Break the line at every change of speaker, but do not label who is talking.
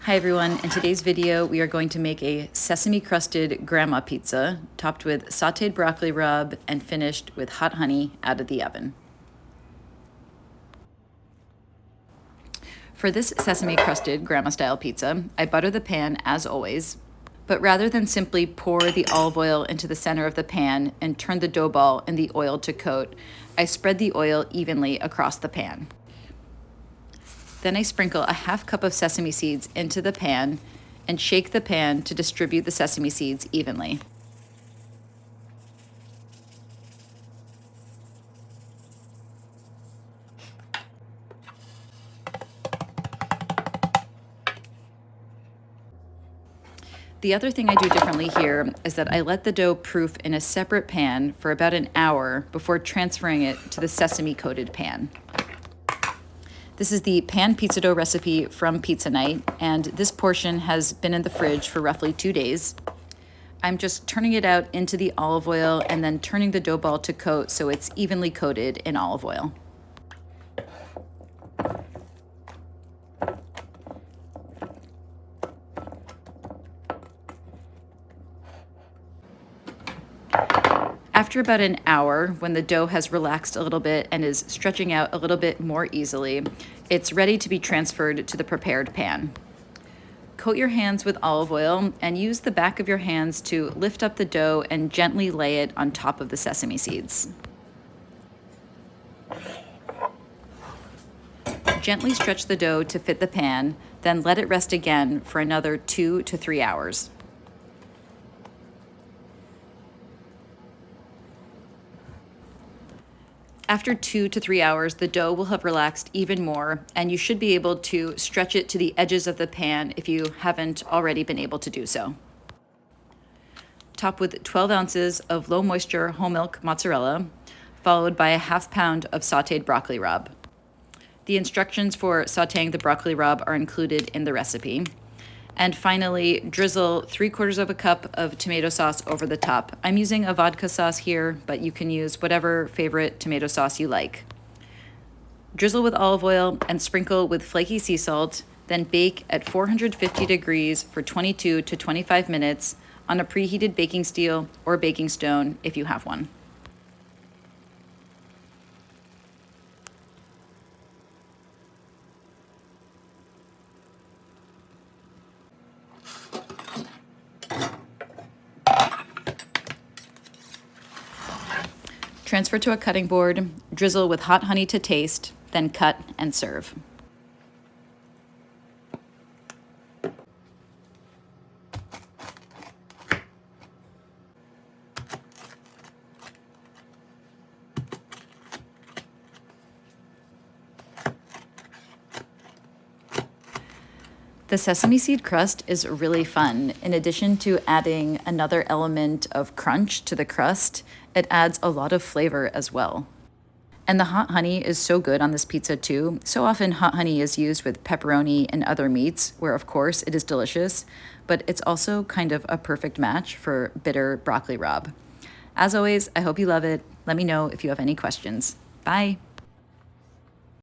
Hi everyone, in today's video we are going to make a sesame-crusted grandma pizza topped with sauteed broccoli rub and finished with hot honey out of the oven. For this sesame-crusted grandma-style pizza, I butter the pan as always, but rather than simply pour the olive oil into the center of the pan and turn the dough ball in the oil to coat, I spread the oil evenly across the pan. Then I sprinkle a half cup of sesame seeds into the pan and shake the pan to distribute the sesame seeds evenly. The other thing I do differently here is that I let the dough proof in a separate pan for about an hour before transferring it to the sesame-coated pan. This is the pan pizza dough recipe from Pizza Night, and this portion has been in the fridge for roughly 2 days. I'm just turning it out into the olive oil and then turning the dough ball to coat so it's evenly coated in olive oil. After about an hour, when the dough has relaxed a little bit and is stretching out a little bit more easily, it's ready to be transferred to the prepared pan. Coat your hands with olive oil and use the back of your hands to lift up the dough and gently lay it on top of the sesame seeds. Gently stretch the dough to fit the pan, then let it rest again for another 2 to 3 hours. After 2 to 3 hours, the dough will have relaxed even more, and you should be able to stretch it to the edges of the pan if you haven't already been able to do so. Top with 12 ounces of low moisture whole milk mozzarella, followed by a ½ pound of sauteed broccoli rub. The instructions for sauteing the broccoli rub are included in the recipe. And finally, drizzle 3/4 cup of tomato sauce over the top. I'm using a vodka sauce here, but you can use whatever favorite tomato sauce you like. Drizzle with olive oil and sprinkle with flaky sea salt, then bake at 450 degrees for 22 to 25 minutes on a preheated baking steel or baking stone if you have one. Transfer to a cutting board, drizzle with hot honey to taste, then cut and serve. The sesame seed crust is really fun. In addition to adding another element of crunch to the crust, it adds a lot of flavor as well. And the hot honey is so good on this pizza too. So often hot honey is used with pepperoni and other meats, where of course it is delicious, but it's also kind of a perfect match for bitter broccoli rub. As always, I hope you love it. Let me know if you have any questions. Bye.